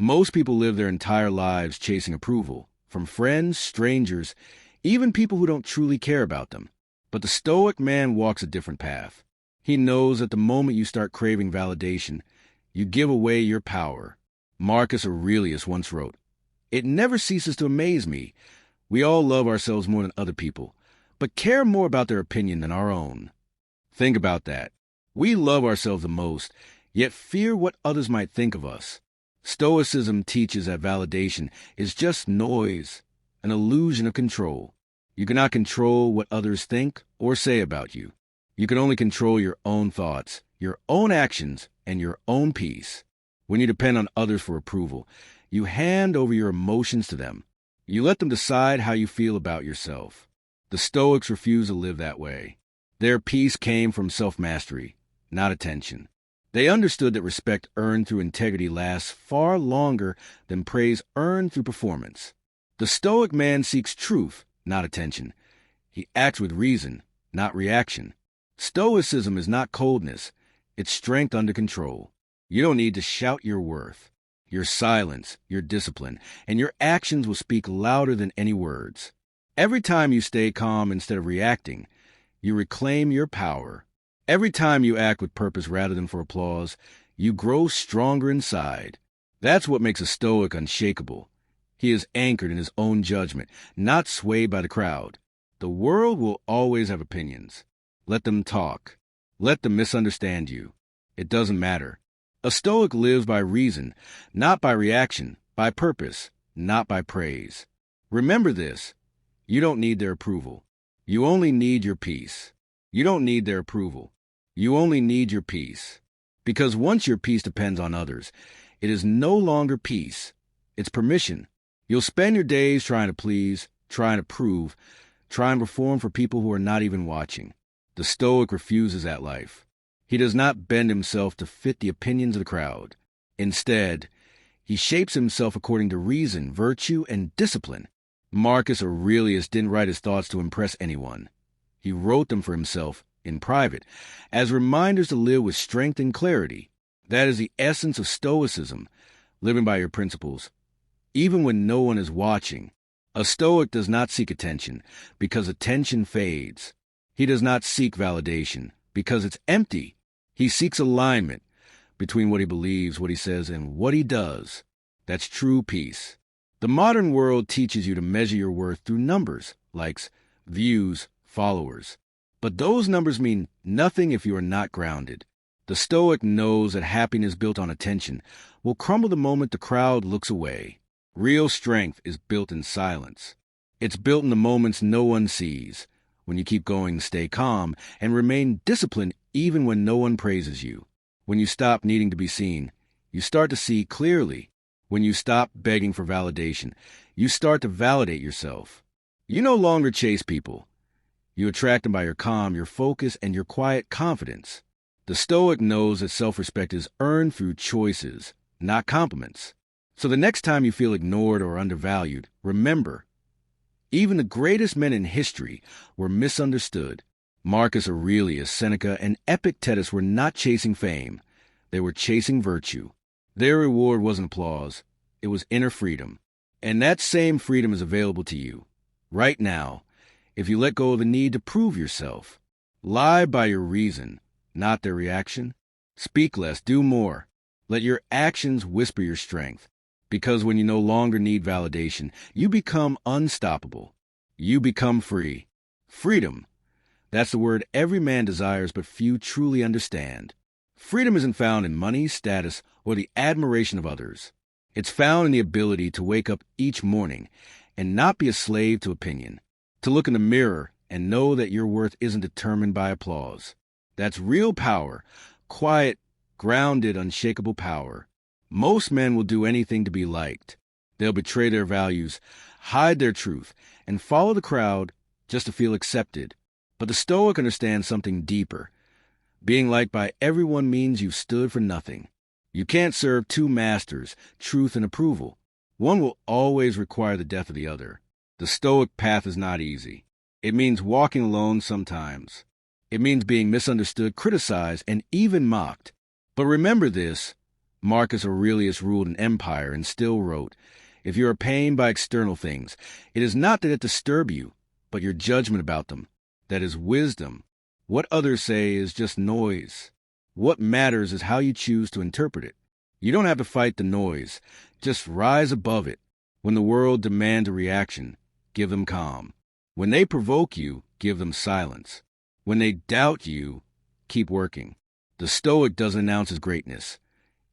Most people live their entire lives chasing approval, from friends, strangers, even people who don't truly care about them. But the Stoic man walks a different path. He knows that the moment you start craving validation, you give away your power. Marcus Aurelius once wrote, "It never ceases to amaze me. We all love ourselves more than other people, but care more about their opinion than our own." Think about that. We love ourselves the most, yet fear what others might think of us. Stoicism teaches that validation is just noise, an illusion of control. You cannot control what others think or say about you. You can only control your own thoughts, your own actions, and your own peace. When you depend on others for approval, you hand over your emotions to them. You let them decide how you feel about yourself. The Stoics refuse to live that way. Their peace came from self-mastery, not attention. They understood that respect earned through integrity lasts far longer than praise earned through performance. The Stoic man seeks truth, not attention. He acts with reason, not reaction. Stoicism is not coldness. It's strength under control. You don't need to shout your worth. Your silence, your discipline, and your actions will speak louder than any words. Every time you stay calm instead of reacting, you reclaim your power. Every time you act with purpose rather than for applause, you grow stronger inside. That's what makes a Stoic unshakable. He is anchored in his own judgment, not swayed by the crowd. The world will always have opinions. Let them talk. Let them misunderstand you. It doesn't matter. A Stoic lives by reason, not by reaction, by purpose, not by praise. Remember this. You don't need their approval. You only need your peace. You don't need their approval. You only need your peace. Because once your peace depends on others, it is no longer peace. It's permission. You'll spend your days trying to please, trying to prove, trying to perform for people who are not even watching. The Stoic refuses that life. He does not bend himself to fit the opinions of the crowd. Instead, he shapes himself according to reason, virtue, and discipline. Marcus Aurelius didn't write his thoughts to impress anyone. He wrote them for himself, in private, as reminders to live with strength and clarity. That is the essence of Stoicism, living by your principles, even when no one is watching. A Stoic does not seek attention, because attention fades. He does not seek validation, because it's empty. He seeks alignment between what he believes, what he says, and what he does. That's true peace. The modern world teaches you to measure your worth through numbers, likes, views, followers. But those numbers mean nothing if you are not grounded. The Stoic knows that happiness built on attention will crumble the moment the crowd looks away. Real strength is built in silence. It's built in the moments no one sees, when you keep going, stay calm, and remain disciplined even when no one praises you. When you stop needing to be seen, you start to see clearly. When you stop begging for validation, you start to validate yourself. You no longer chase people. You attract them by your calm, your focus, and your quiet confidence. The Stoic knows that self-respect is earned through choices, not compliments. So the next time you feel ignored or undervalued, remember, even the greatest men in history were misunderstood. Marcus Aurelius, Seneca, and Epictetus were not chasing fame. They were chasing virtue. Their reward wasn't applause. It was inner freedom. And that same freedom is available to you, right now, if you let go of the need to prove yourself. Lie by your reason, not their reaction. Speak less, do more. Let your actions whisper your strength. Because when you no longer need validation, you become unstoppable. You become free. Freedom. That's the word every man desires, but few truly understand. Freedom isn't found in money, status, or the admiration of others. It's found in the ability to wake up each morning and not be a slave to opinion. To look in the mirror and know that your worth isn't determined by applause. That's real power, quiet, grounded, unshakable power. Most men will do anything to be liked. They'll betray their values, hide their truth, and follow the crowd just to feel accepted. But the Stoic understands something deeper. Being liked by everyone means you've stood for nothing. You can't serve two masters, truth and approval. One will always require the death of the other. The Stoic path is not easy. It means walking alone sometimes. It means being misunderstood, criticized, and even mocked. But remember this, Marcus Aurelius ruled an empire and still wrote, "If you are pained by external things, it is not that it disturb you, but your judgment about them. That is wisdom. What others say is just noise. What matters is how you choose to interpret it. You don't have to fight the noise. Just rise above it. When the world demands a reaction, give them calm. When they provoke you, give them silence. When they doubt you, keep working." The Stoic doesn't announce his greatness.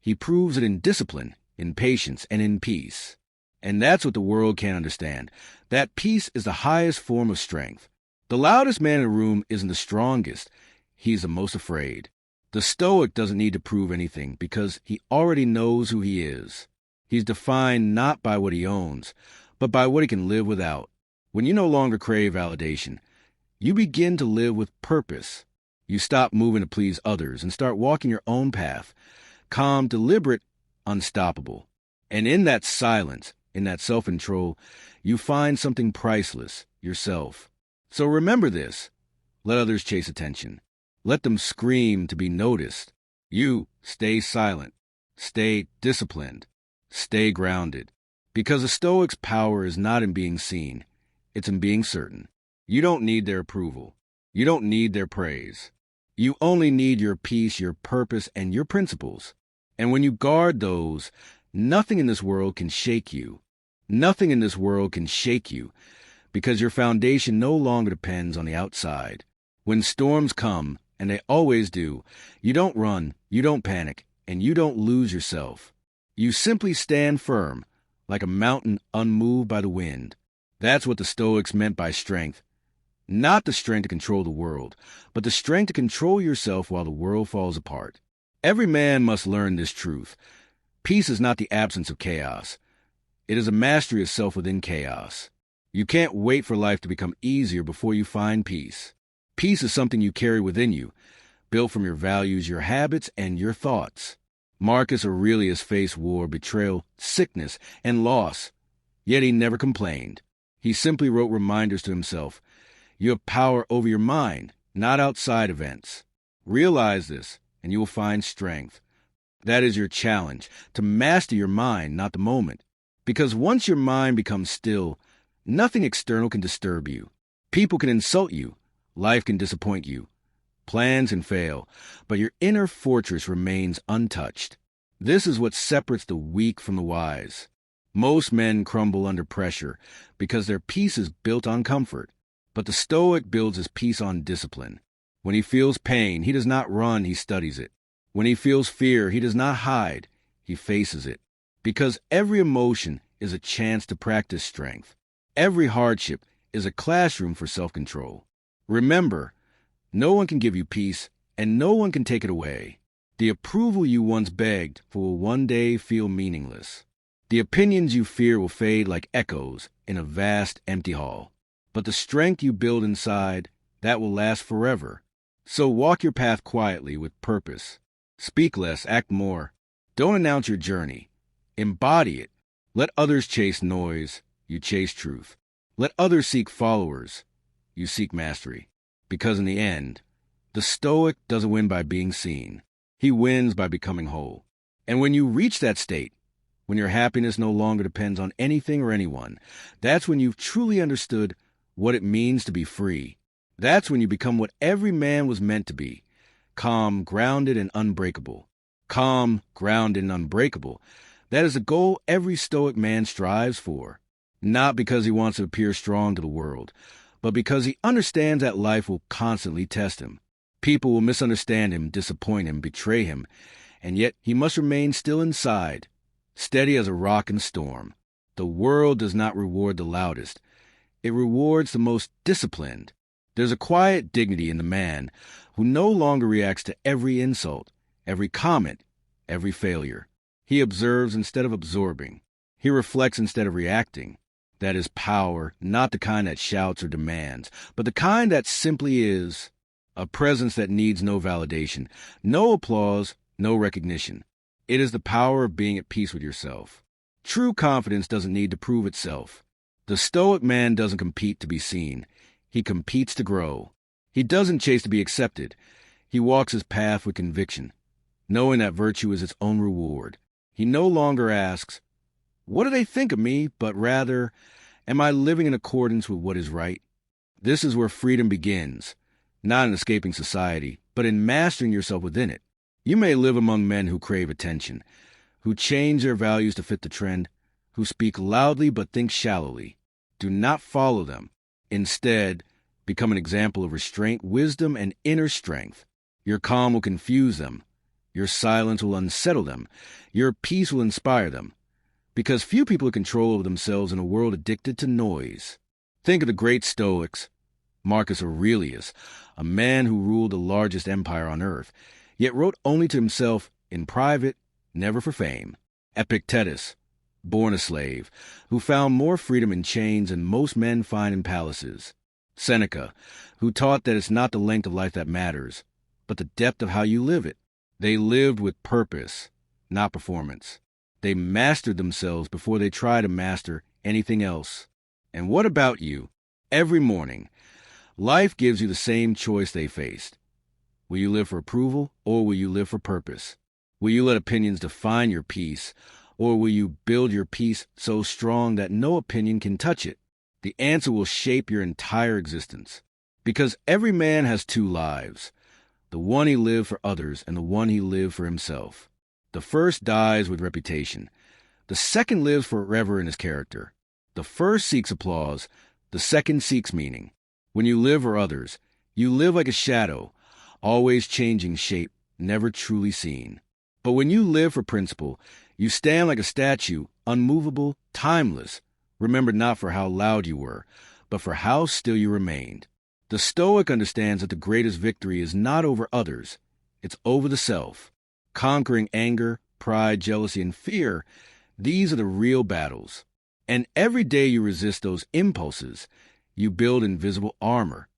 He proves it in discipline, in patience, and in peace. And that's what the world can't understand. That peace is the highest form of strength. The loudest man in the room isn't the strongest. He's the most afraid. The Stoic doesn't need to prove anything because he already knows who he is. He's defined not by what he owns, but by what he can live without. When you no longer crave validation, you begin to live with purpose. You stop moving to please others and start walking your own path, calm, deliberate, unstoppable. And in that silence, in that self-control, you find something priceless, yourself. So remember this. Let others chase attention. Let them scream to be noticed. You stay silent. Stay disciplined. Stay grounded. Because a Stoic's power is not in being seen. It's in being certain. You don't need their approval. You don't need their praise. You only need your peace, your purpose, and your principles. And when you guard those, nothing in this world can shake you. Nothing in this world can shake you, because your foundation no longer depends on the outside. When storms come, and they always do, you don't run, you don't panic, and you don't lose yourself. You simply stand firm, like a mountain unmoved by the wind. That's what the Stoics meant by strength. Not the strength to control the world, but the strength to control yourself while the world falls apart. Every man must learn this truth. Peace is not the absence of chaos. It is a mastery of self within chaos. You can't wait for life to become easier before you find peace. Peace is something you carry within you, built from your values, your habits, and your thoughts. Marcus Aurelius faced war, betrayal, sickness, and loss, yet he never complained. He simply wrote reminders to himself. You have power over your mind, not outside events. Realize this, and you will find strength. That is your challenge, to master your mind, not the moment. Because once your mind becomes still, nothing external can disturb you. People can insult you. Life can disappoint you. Plans can fail, but your inner fortress remains untouched. This is what separates the weak from the wise. Most men crumble under pressure because their peace is built on comfort. But the Stoic builds his peace on discipline. When he feels pain, he does not run, he studies it. When he feels fear, he does not hide, he faces it. Because every emotion is a chance to practice strength. Every hardship is a classroom for self-control. Remember, no one can give you peace, and no one can take it away. The approval you once begged for will one day feel meaningless. The opinions you fear will fade like echoes in a vast, empty hall. But the strength you build inside, that will last forever. So walk your path quietly with purpose. Speak less, act more. Don't announce your journey. Embody it. Let others chase noise, you chase truth. Let others seek followers, you seek mastery. Because in the end, the Stoic doesn't win by being seen. He wins by becoming whole. And when you reach that state, when your happiness no longer depends on anything or anyone, that's when you've truly understood what it means to be free. That's when you become what every man was meant to be, calm, grounded, and unbreakable. Calm, grounded, and unbreakable. That is a goal every Stoic man strives for, not because he wants to appear strong to the world, but because he understands that life will constantly test him. People will misunderstand him, disappoint him, betray him, and yet he must remain still inside, steady as a rock in a storm. The world does not reward the loudest. It rewards the most disciplined. There's a quiet dignity in the man who no longer reacts to every insult, every comment, every failure. He observes instead of absorbing. He reflects instead of reacting. That is power, not the kind that shouts or demands, but the kind that simply is. A presence that needs no validation, no applause, no recognition. It is the power of being at peace with yourself. True confidence doesn't need to prove itself. The Stoic man doesn't compete to be seen. He competes to grow. He doesn't chase to be accepted. He walks his path with conviction. knowing that virtue is its own reward. He no longer asks, "What do they think of me?" but rather, "Am I living in accordance with what is right?" This is where freedom begins, not in escaping society, but in mastering yourself within it. You may live among men who crave attention, who change their values to fit the trend, who speak loudly but think shallowly. Do not follow them. Instead, become an example of restraint, wisdom, and inner strength. Your calm will confuse them. Your silence will unsettle them. Your peace will inspire them. Because few people have control over themselves in a world addicted to noise. Think of the great Stoics. Marcus Aurelius, a man who ruled the largest empire on earth, yet wrote only to himself in private, never for fame. Epictetus, born a slave, who found more freedom in chains than most men find in palaces. Seneca, who taught that it's not the length of life that matters, but the depth of how you live it. They lived with purpose, not performance. They mastered themselves before they tried to master anything else. And what about you? Every morning, life gives you the same choice they faced. Will you live for approval, or will you live for purpose? Will you let opinions define your peace, or will you build your peace so strong that no opinion can touch it? The answer will shape your entire existence. Because every man has two lives, the one he lived for others and the one he lived for himself. The first dies with reputation. The second lives forever in his character. The first seeks applause. The second seeks meaning. When you live for others, you live like a shadow, always changing shape, never truly seen. But when you live for principle, you stand like a statue, unmovable, timeless, remembered not for how loud you were, but for how still you remained. The Stoic understands that the greatest victory is not over others, it's over the self. Conquering anger, pride, jealousy, and fear, these are the real battles. And every day you resist those impulses, you build invisible armor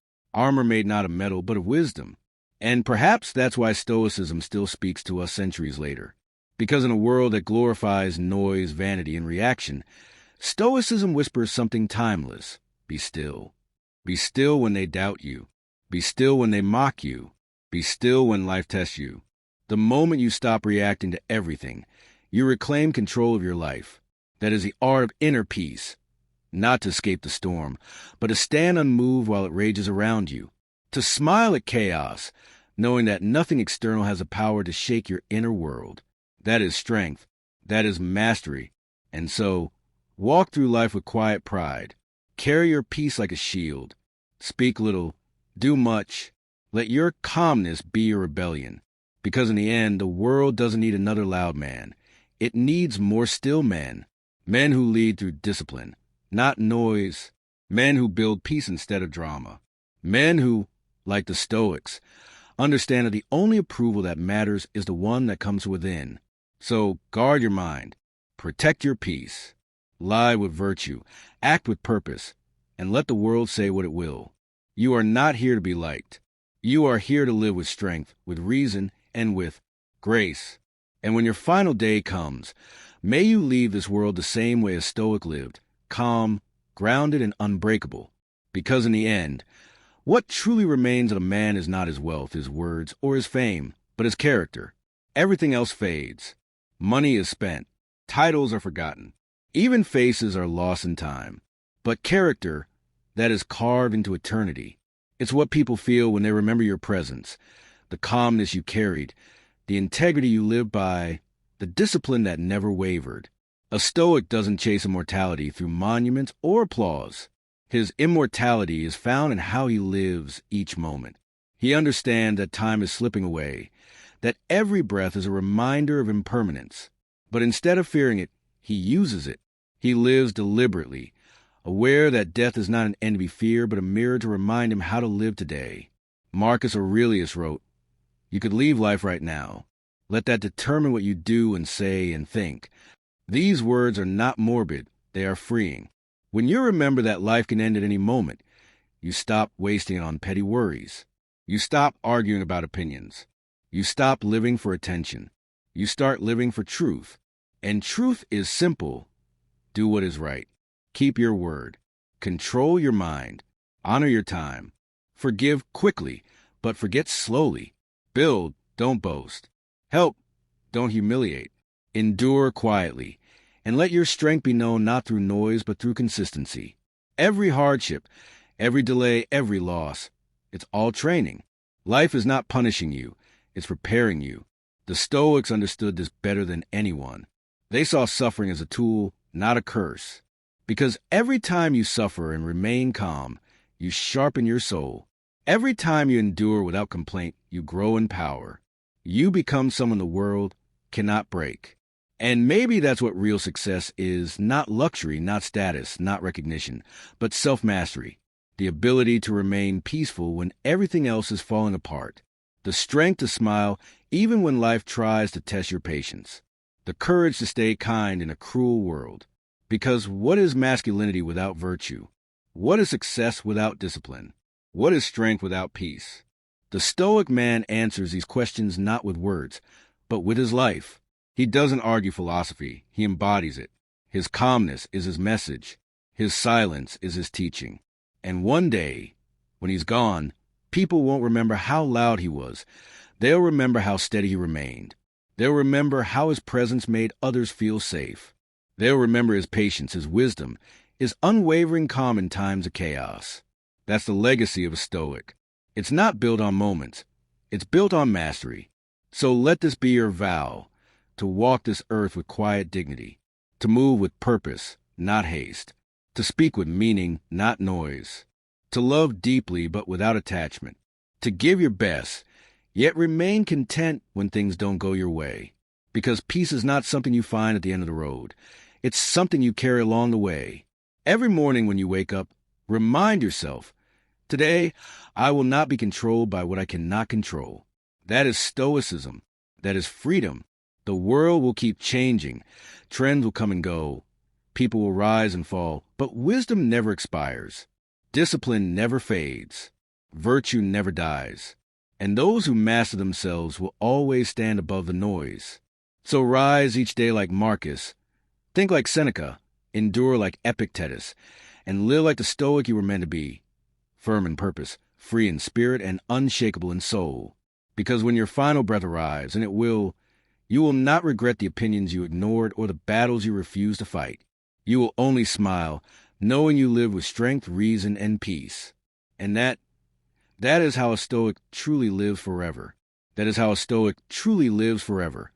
made not of metal but of wisdom. And perhaps that's why Stoicism still speaks to us centuries later. Because in a world that glorifies noise, vanity, and reaction, Stoicism whispers something timeless. Be still. Be still when they doubt you. Be still when they mock you. Be still when life tests you. The moment you stop reacting to everything, you reclaim control of your life. That is the art of inner peace. Not to escape the storm, but to stand unmoved while it rages around you. To smile at chaos, knowing that nothing external has the power to shake your inner world. That is strength. That is mastery. And so, walk through life with quiet pride. Carry your peace like a shield. Speak little. Do much. Let your calmness be your rebellion. Because in the end, the world doesn't need another loud man. It needs more still men. Men who lead through discipline, not noise. Men who build peace instead of drama. Men who, like the Stoics, understand that the only approval that matters is the one that comes within. So guard your mind. Protect your peace. Lie with virtue. Act with purpose. And let the world say what it will. You are not here to be liked. You are here to live with strength, with reason, and with grace. And when your final day comes, may you leave this world the same way a Stoic lived, calm, grounded, and unbreakable. Because in the end, what truly remains of a man is not his wealth, his words, or his fame, but his character. Everything else fades. Money is spent. Titles are forgotten. Even faces are lost in time. But character, that is carved into eternity. It's what people feel when they remember your presence, the calmness you carried, the integrity you lived by, the discipline that never wavered. A Stoic doesn't chase immortality through monuments or applause. His immortality is found in how he lives each moment. He understands that time is slipping away, that every breath is a reminder of impermanence. But instead of fearing it, he uses it. He lives deliberately, aware that death is not an end to be feared, but a mirror to remind him how to live today. Marcus Aurelius wrote, "You could leave life right now. Let that determine what you do and say and think." These words are not morbid, they are freeing. When you remember that life can end at any moment, you stop wasting it on petty worries. You stop arguing about opinions. You stop living for attention. You start living for truth. And truth is simple. Do what is right. Keep your word. Control your mind. Honor your time. Forgive quickly, but forget slowly. Build, don't boast. Help, don't humiliate. Endure quietly, and let your strength be known not through noise but through consistency. Every hardship, every delay, every loss, it's all training. Life is not punishing you, it's preparing you. The Stoics understood this better than anyone. They saw suffering as a tool, not a curse. Because every time you suffer and remain calm, you sharpen your soul. Every time you endure without complaint, you grow in power. You become someone the world cannot break. And maybe that's what real success is, not luxury, not status, not recognition, but self-mastery. The ability to remain peaceful when everything else is falling apart. The strength to smile even when life tries to test your patience. The courage to stay kind in a cruel world. Because what is masculinity without virtue? What is success without discipline? What is strength without peace? The Stoic man answers these questions not with words, but with his life. He doesn't argue philosophy, he embodies it. His calmness is his message. His silence is his teaching. And one day, when he's gone, people won't remember how loud he was. They'll remember how steady he remained. They'll remember how his presence made others feel safe. They'll remember his patience, his wisdom, his unwavering calm in times of chaos. That's the legacy of a Stoic. It's not built on moments. It's built on mastery. So let this be your vow, to walk this earth with quiet dignity, to move with purpose, not haste, to speak with meaning, not noise, to love deeply but without attachment, to give your best, yet remain content when things don't go your way. Because peace is not something you find at the end of the road. It's something you carry along the way. Every morning when you wake up, remind yourself, today I will not be controlled by what I cannot control. That is Stoicism. That is freedom. The world will keep changing. Trends will come and go. People will rise and fall. But wisdom never expires. Discipline never fades. Virtue never dies. And those who master themselves will always stand above the noise. So rise each day like Marcus. Think like Seneca. Endure like Epictetus. And live like the Stoic you were meant to be. Firm in purpose, free in spirit, and unshakable in soul. Because when your final breath arrives, and it will, you will not regret the opinions you ignored or the battles you refused to fight. You will only smile, knowing you live with strength, reason, and peace. And that is how a Stoic truly lives forever. That is how a Stoic truly lives forever.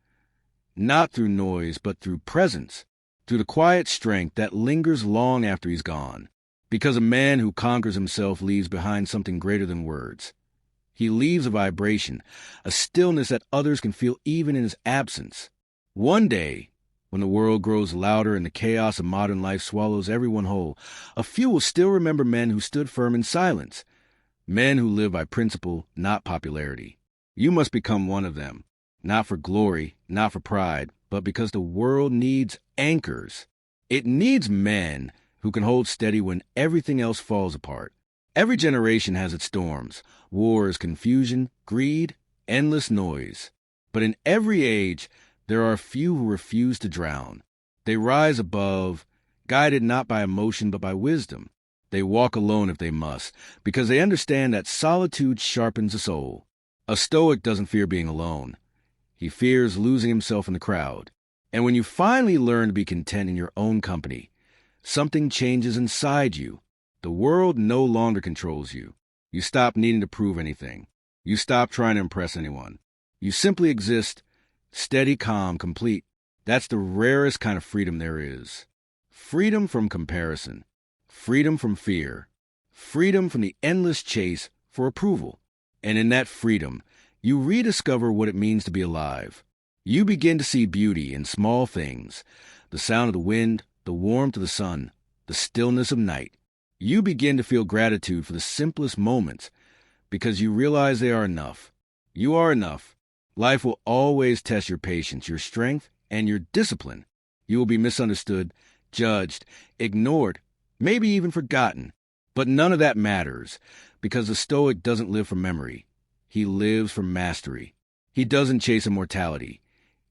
Not through noise, but through presence. Through the quiet strength that lingers long after he's gone. Because a man who conquers himself leaves behind something greater than words. He leaves a vibration, a stillness that others can feel even in his absence. One day, when the world grows louder and the chaos of modern life swallows everyone whole, a few will still remember men who stood firm in silence. Men who live by principle, not popularity. You must become one of them. Not for glory, not for pride, but because the world needs anchors. It needs men who can hold steady when everything else falls apart. Every generation has its storms, wars, confusion, greed, endless noise. But in every age, there are a few who refuse to drown. They rise above, guided not by emotion but by wisdom. They walk alone if they must, because they understand that solitude sharpens the soul. A Stoic doesn't fear being alone. He fears losing himself in the crowd. And when you finally learn to be content in your own company, something changes inside you. The world no longer controls you. You stop needing to prove anything. You stop trying to impress anyone. You simply exist, steady, calm, complete. That's the rarest kind of freedom there is. Freedom from comparison. Freedom from fear. Freedom from the endless chase for approval. And in that freedom, you rediscover what it means to be alive. You begin to see beauty in small things. The sound of the wind, the warmth of the sun, the stillness of night. You begin to feel gratitude for the simplest moments because you realize they are enough. You are enough. Life will always test your patience, your strength, and your discipline. You will be misunderstood, judged, ignored, maybe even forgotten. But none of that matters because the Stoic doesn't live for memory. He lives for mastery. He doesn't chase immortality.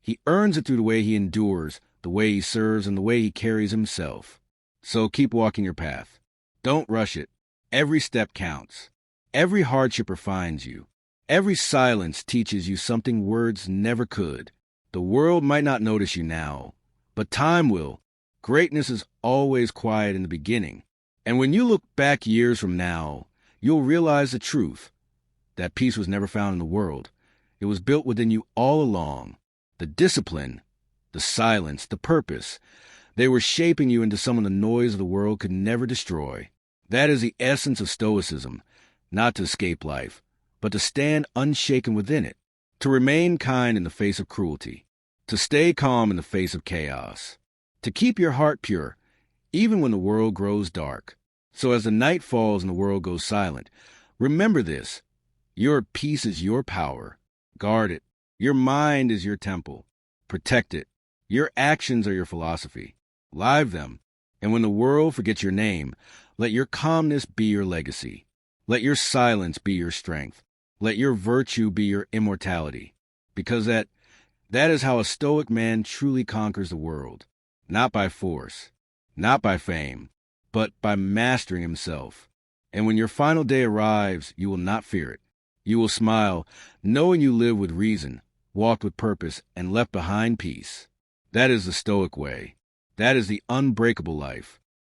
He earns it through the way he endures, the way he serves, and the way he carries himself. So keep walking your path. Don't rush it. Every step counts. Every hardship refines you. Every silence teaches you something words never could. The world might not notice you now, but time will. Greatness is always quiet in the beginning. And when you look back years from now, you'll realize the truth. That peace was never found in the world. It was built within you all along. The discipline, the silence, the purpose. They were shaping you into someone the noise of the world could never destroy. That is the essence of Stoicism, not to escape life, but to stand unshaken within it, to remain kind in the face of cruelty, to stay calm in the face of chaos, to keep your heart pure, even when the world grows dark. So as the night falls and the world goes silent, remember this. Your peace is your power. Guard it. Your mind is your temple. Protect it. Your actions are your philosophy. Live them. And when the world forgets your name, let your calmness be your legacy. Let your silence be your strength. Let your virtue be your immortality. Because that is how a Stoic man truly conquers the world. Not by force, not by fame, but by mastering himself. And when your final day arrives, you will not fear it. You will smile, knowing you live with reason, walked with purpose, and left behind peace. That is the Stoic way. That is the unbreakable life.